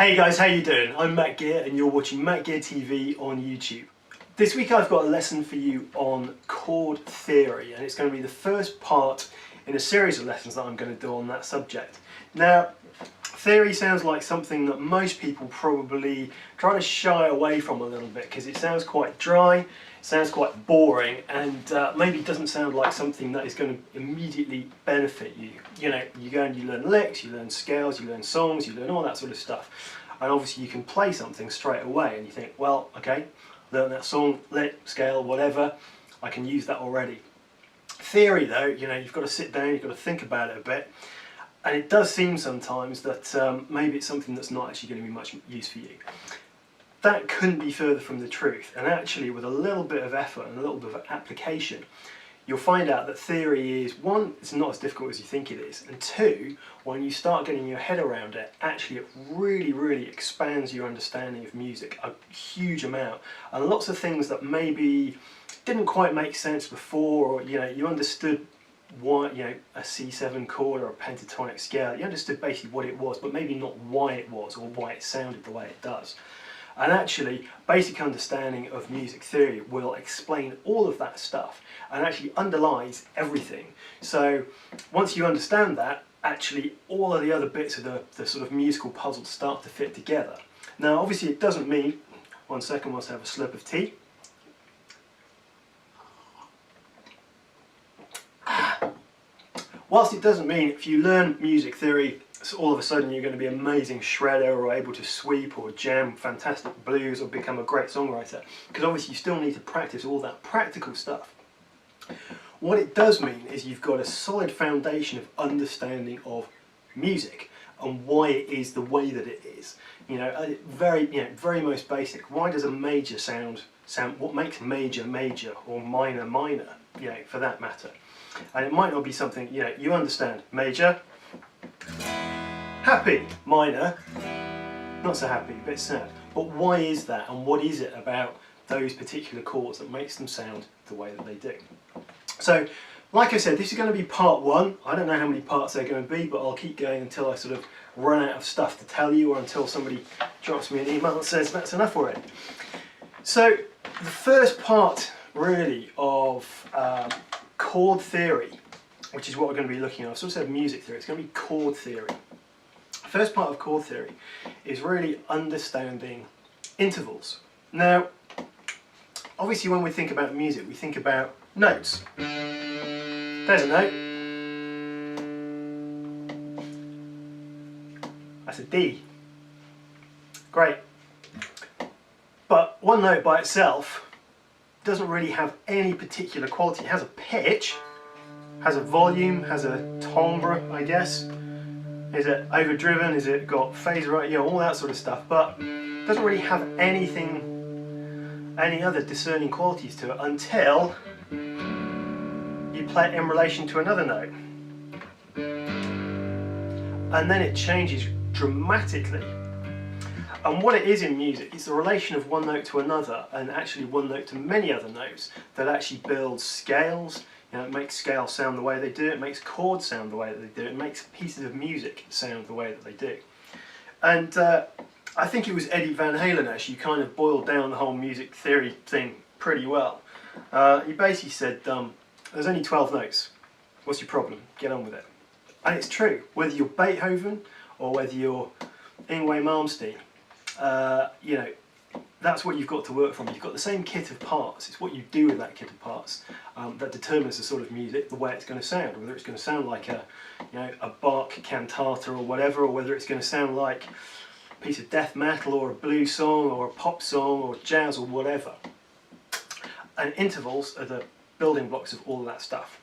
Hey guys, how you doing? I'm Matt Gear and you're watching Matt Gear TV on YouTube. This week I've got a lesson for you on chord theory, and it's going to be the first part in a series of lessons that I'm going to do on that subject. Now, theory sounds like something that most people probably try to shy away from a little bit because it sounds quite dry, it sounds quite boring, and maybe doesn't sound like something that is going to immediately benefit you. You know, you go and you learn licks, you learn scales, you learn songs, you learn all that sort of stuff. And obviously you can play something straight away and you think, well, okay, learn that song, lick, scale, whatever, I can use that already. Theory though, you know, you've got to sit down, you've got to think about it a bit. And it does seem sometimes that maybe it's something that's not actually going to be much use for you. That couldn't be further from the truth, and actually with a little bit of effort and a little bit of application, you'll find out that theory is, one, it's not as difficult as you think it is, and two, when you start getting your head around it, actually it really expands your understanding of music a huge amount, and lots of things that maybe didn't quite make sense before, or you know, you understood why, you know, a C7 chord or a pentatonic scale, you understood basically what it was, but maybe not why it was or why it sounded the way it does. And actually, basic understanding of music theory will explain all of that stuff and actually underlies everything. So once you understand that, actually all of the other bits of the sort of musical puzzle start to fit together. Now obviously it doesn't mean, one second whilst I have a slurp of tea. Whilst it doesn't mean if you learn music theory, so all of a sudden you're going to be an amazing shredder or able to sweep or jam fantastic blues or become a great songwriter, because obviously you still need to practice all that practical stuff. What it does mean is you've got a solid foundation of understanding of music and why it is the way that it is. You know, very most basic. Why does a major sound? What makes major major or minor minor? You know, for that matter. And it might not be something, you know, you understand major, happy, minor, not so happy, a bit sad. But why is that, and what is it about those particular chords that makes them sound the way that they do? So, like I said, this is going to be part one. I don't know how many parts they're going to be, but I'll keep going until I sort of run out of stuff to tell you, or until somebody drops me an email and says that's enough for it. So, the first part really of chord theory, which is what we're going to be looking at. I've sort of said music theory, it's going to be chord theory. The first part of chord theory is really understanding intervals. Now, obviously when we think about music, we think about notes. There's a note. That's a D. Great. But one note by itself doesn't really have any particular quality. It has a pitch, has a volume, has a timbre, I guess. Is it overdriven? Is it got phase right? You know, all that sort of stuff. But it doesn't really have anything, any other discerning qualities to it until you play it in relation to another note. And then it changes dramatically. And what it is in music, it's the relation of one note to another, and actually one note to many other notes, that actually builds scales. You know, it makes scales sound the way they do, it makes chords sound the way that they do, it makes pieces of music sound the way that they do. And I think it was Eddie Van Halen actually kind of boiled down the whole music theory thing pretty well. He basically said, there's only 12 notes, what's your problem? Get on with it. And it's true, whether you're Beethoven or whether you're Yngwie Malmsteen, you know, that's what you've got to work from. You've got the same kit of parts. It's what you do with that kit of parts that determines the sort of music, the way it's going to sound. Whether it's going to sound like a, you know, a Bach cantata or whatever, or whether it's going to sound like a piece of death metal or a blues song or a pop song or jazz or whatever. And intervals are the building blocks of all of that stuff.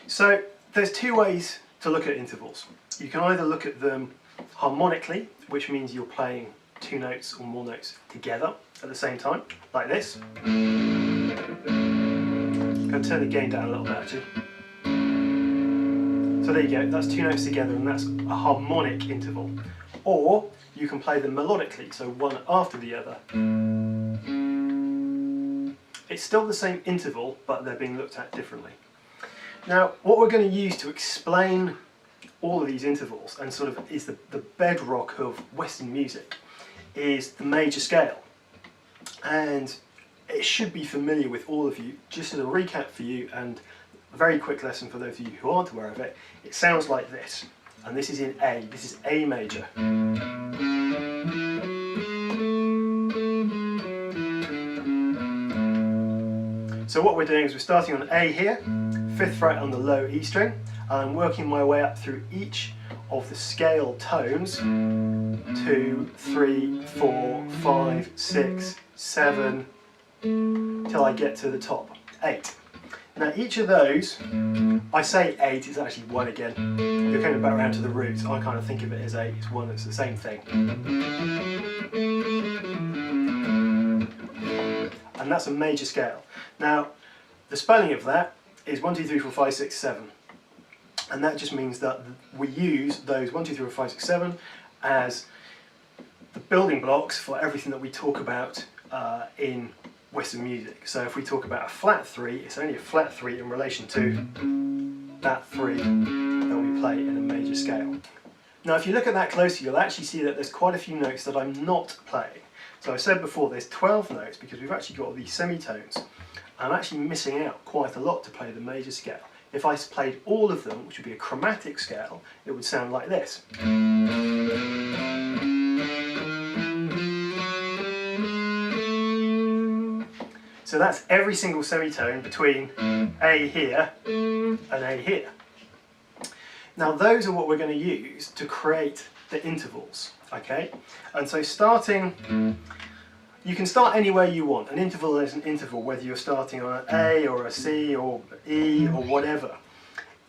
So there's two ways to look at intervals. You can either look at them harmonically, which means you're playing two notes or more notes together at the same time, like this. I'm going to turn the gain down a little bit actually. So there you go, that's two notes together, and that's a harmonic interval. Or you can play them melodically, so one after the other. It's still the same interval, but they're being looked at differently. Now, what we're going to use to explain all of these intervals, and sort of is the bedrock of Western music, is the major scale, and it should be familiar with all of you. Just as a recap for you and a very quick lesson for those of you who aren't aware of it, it sounds like this, and this is in A. This is A major. So what we're doing is we're starting on A here, 5th fret on the low E string, and I'm working my way up through each of the scale tones, 2, 3, 4, 5, 6, 7, till I get to the top, 8. Now each of those, I say 8, it's actually 1 again. You're coming back around to the roots. I kind of think of it as 8, it's 1, it's the same thing. And that's a major scale. Now, the spelling of that is 1, 2, 3, 4, 5, 6, 7. And that just means that we use those 1, 2, 3, 4, 5, 6, 7 as the building blocks for everything that we talk about in Western music. So if we talk about a flat 3, it's only a flat 3 in relation to that 3 that we play in a major scale. Now if you look at that closely, you'll actually see that there's quite a few notes that I'm not playing. So I said before there's 12 notes because we've actually got all these semitones. I'm actually missing out quite a lot to play the major scale. If I played all of them, which would be a chromatic scale, it would sound like this. So that's every single semitone between A here and A here. Now those are what we're going to use to create the intervals, okay? And so starting, you can start anywhere you want. An interval is an interval, whether you're starting on an A or a C or E or whatever.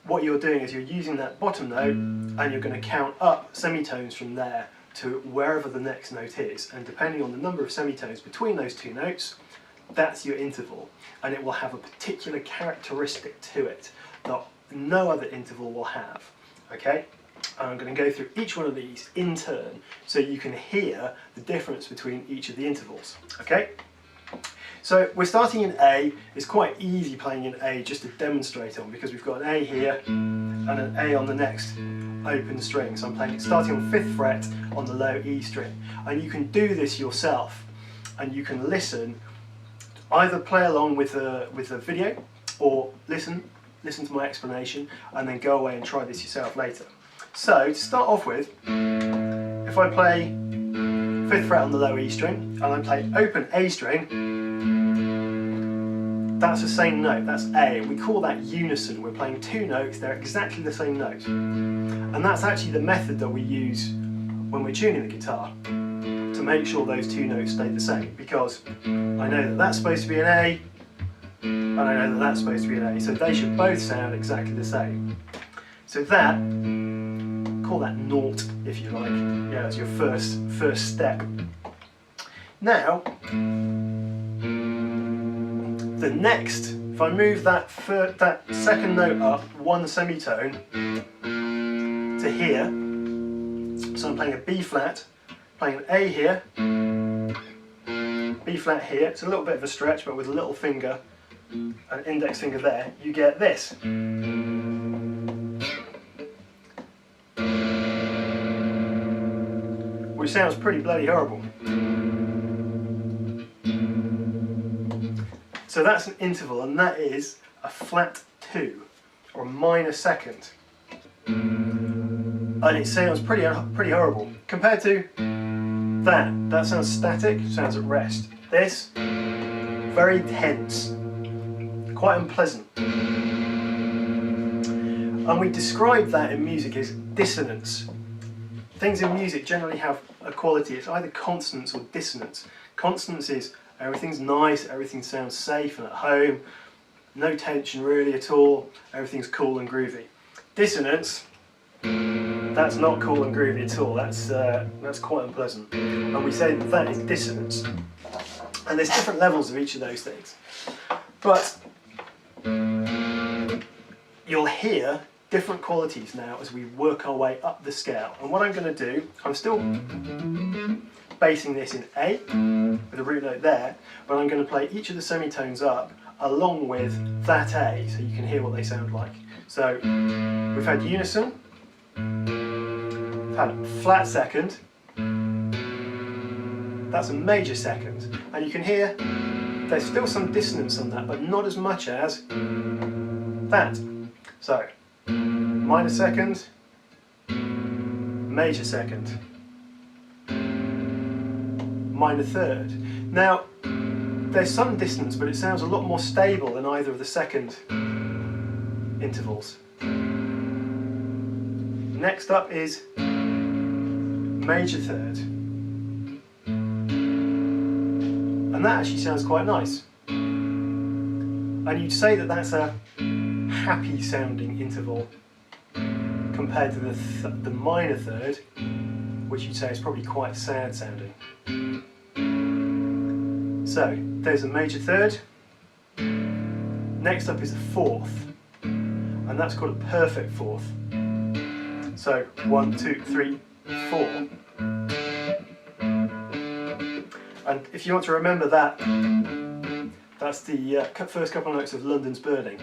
What you're doing is you're using that bottom note and you're going to count up semitones from there to wherever the next note is. And depending on the number of semitones between those two notes, that's your interval. And it will have a particular characteristic to it that no other interval will have. Okay? And I'm going to go through each one of these in turn so you can hear the difference between each of the intervals. Okay? So we're starting in A. It's quite easy playing in A just to demonstrate on because we've got an A here and an A on the next open string. So I'm playing starting on 5th fret on the low E string. And you can do this yourself and you can listen, either play along with the video or listen to my explanation and then go away and try this yourself later. So to start off with, if I play 5th fret on the low E string and I play open A string, that's the same note, that's A, and we call that unison. We're playing two notes, they're exactly the same note. And that's actually the method that we use when we're tuning the guitar to make sure those two notes stay the same, because I know that that's supposed to be an A and I know that that's supposed to be an A, so they should both sound exactly the same. So that, call that naught if you like, yeah, that's your first step. Now, the next, if I move that second note up one semitone to here, so I'm playing a B flat, playing an A here, B flat here, it's a little bit of a stretch but with a little finger, an index finger there, you get this. Which sounds pretty bloody horrible. So that's an interval, and that is a flat 2 or a minor second. And it sounds pretty horrible. Compared to that sounds static, sounds at rest. This, very tense, quite unpleasant. And we describe that in music as dissonance. Things in music generally have a quality, it's either consonance or dissonance. Consonance is everything's nice, everything sounds safe and at home, no tension really at all, everything's cool and groovy. Dissonance, that's not cool and groovy at all, that's quite unpleasant. And we say that is dissonance. And there's different levels of each of those things. But you'll hear different qualities now as we work our way up the scale. And what I'm going to do, I'm still basing this in A with a root note there, but I'm going to play each of the semitones up along with that A so you can hear what they sound like. So we've had unison, we've had flat second, That's a major second, and you can hear there's still some dissonance on that, but not as much as that. So, minor second, major second, minor third. Now, there's some dissonance, but it sounds a lot more stable than either of the second intervals. Next up is major third. And that actually sounds quite nice. And you'd say that that's a happy sounding interval compared to the minor third, which you'd say is probably quite sad sounding. So there's a major third. Next up is the fourth, and that's called a perfect fourth. So 1, 2, 3, 4. And if you want to remember that, that's the first couple of notes of London's Birding.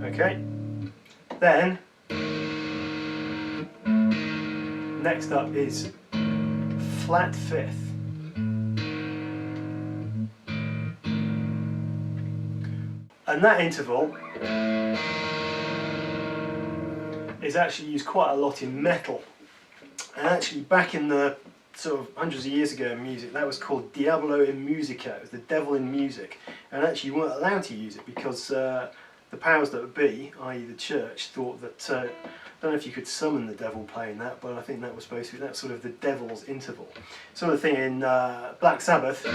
Okay, then next up is flat fifth. And that interval is actually used quite a lot in metal. And actually back in the sort of hundreds of years ago in music, that was called Diabolo in Musica. It was the devil in music. And actually you weren't allowed to use it because the powers that would be, i.e. the church, thought that, I don't know if you could summon the devil playing that, but I think that was supposed to be, that's sort of the devil's interval. Some of the thing in Black Sabbath,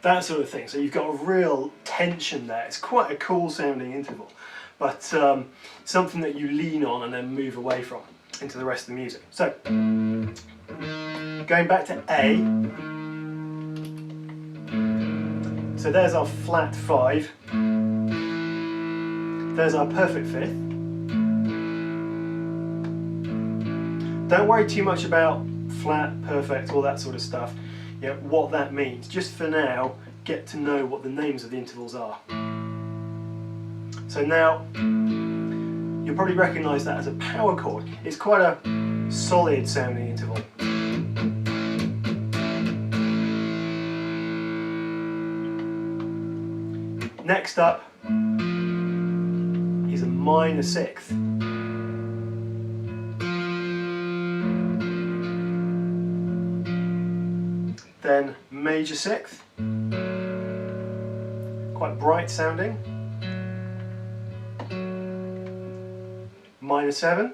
that sort of thing. So you've got a real tension there. It's quite a cool sounding interval, but something that you lean on and then move away from into the rest of the music. So going back to A, so there's our flat 5, there's our perfect fifth. Don't worry too much about flat, perfect, all that sort of stuff. Yeah, what that means. Just for now, get to know what the names of the intervals are. So now, you'll probably recognise that as a power chord. It's quite a solid sounding interval. Next up is a minor sixth. Then major sixth, quite bright sounding. Minor 7.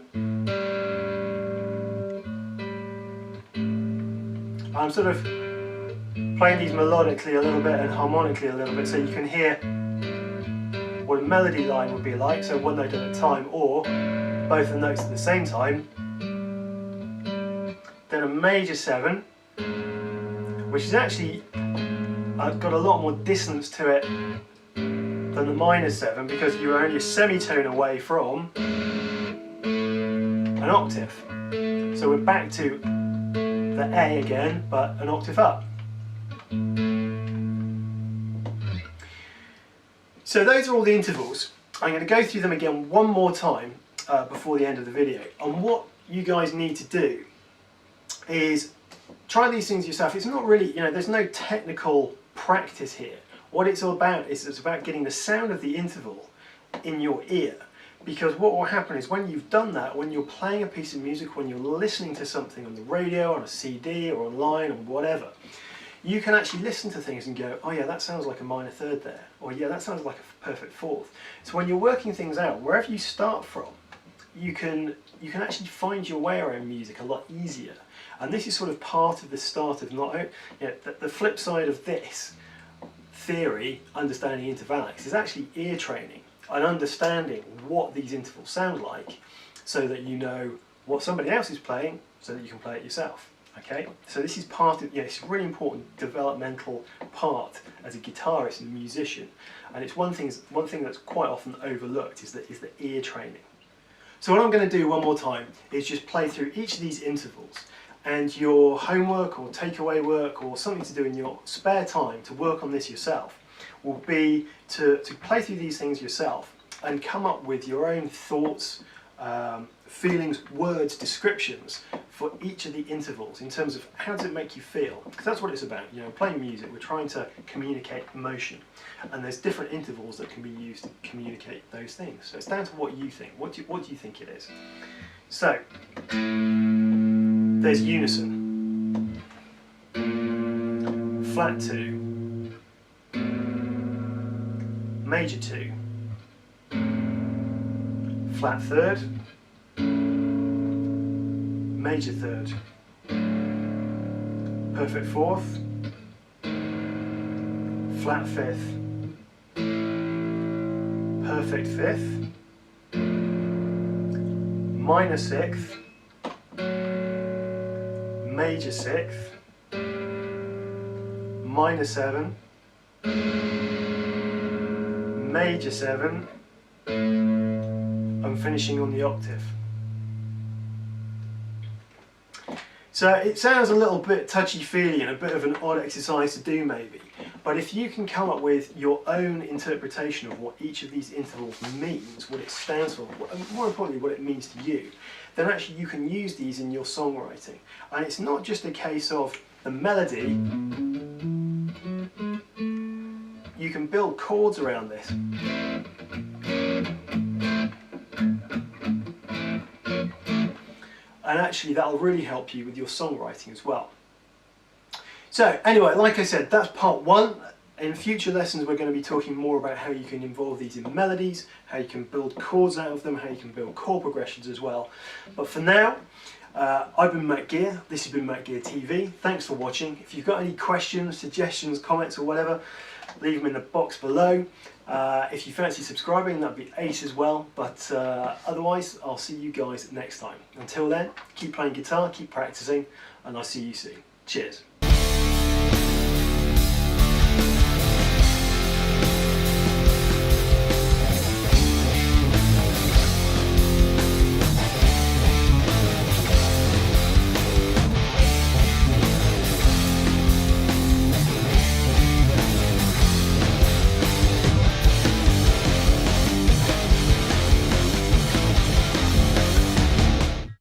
I'm sort of playing these melodically a little bit and harmonically a little bit so you can hear what a melody line would be like, so one note at a time or both the notes at the same time. Then a major 7, which is actually got a lot more dissonance to it than the minor 7 because you're only a semitone away from an octave. So we're back to the A again, but an octave up. So those are all the intervals. I'm going to go through them again one more time before the end of the video. And what you guys need to do is try these things yourself. It's not really, there's no technical practice here. What it's all about is it's about getting the sound of the interval in your ear. Because what will happen is when you've done that, when you're playing a piece of music, when you're listening to something on the radio, on a CD or online or whatever, you can actually listen to things and go, oh yeah, that sounds like a minor third there, or yeah, that sounds like a perfect fourth. So when you're working things out, wherever you start from, you can actually find your way around music a lot easier. And this is sort of part of the start of the flip side of this theory, understanding intervallics, is actually ear training and understanding what these intervals sound like so that you know what somebody else is playing so that you can play it yourself. Okay, so this is part of, it's a really important developmental part as a guitarist and a musician, and it's one thing that's quite often overlooked is the ear training. So what I'm going to do one more time is just play through each of these intervals, and your homework or takeaway work or something to do in your spare time to work on this yourself will be to play through these things yourself and come up with your own thoughts, feelings, words, descriptions for each of the intervals in terms of how does it make you feel, because that's what it's about. You know, playing music, we're trying to communicate emotion, and there's different intervals that can be used to communicate those things. So it's down to what you think. What do you think it is? So there's unison, flat 2, major 2, flat 3rd, major 3rd, perfect 4th, flat 5th, perfect 5th, minor 6th, major 6th, minor 7, major 7, and finishing on the octave. So it sounds a little bit touchy-feely and a bit of an odd exercise to do maybe, but if you can come up with your own interpretation of what each of these intervals means, what it stands for, and more importantly what it means to you, then actually you can use these in your songwriting. And it's not just a case of the melody, you can build chords around this. And actually that'll really help you with your songwriting as well. So anyway, like I said, that's part 1. In future lessons we're going to be talking more about how you can involve these in melodies, how you can build chords out of them, how you can build chord progressions as well. But for now, I've been Matt Gear, this has been Matt Gear TV. Thanks for watching. If you've got any questions, suggestions, comments or whatever, leave them in the box below. If you fancy subscribing, that'd be ace as well, but otherwise I'll see you guys next time. Until then, keep playing guitar, keep practicing, and I'll see you soon. Cheers.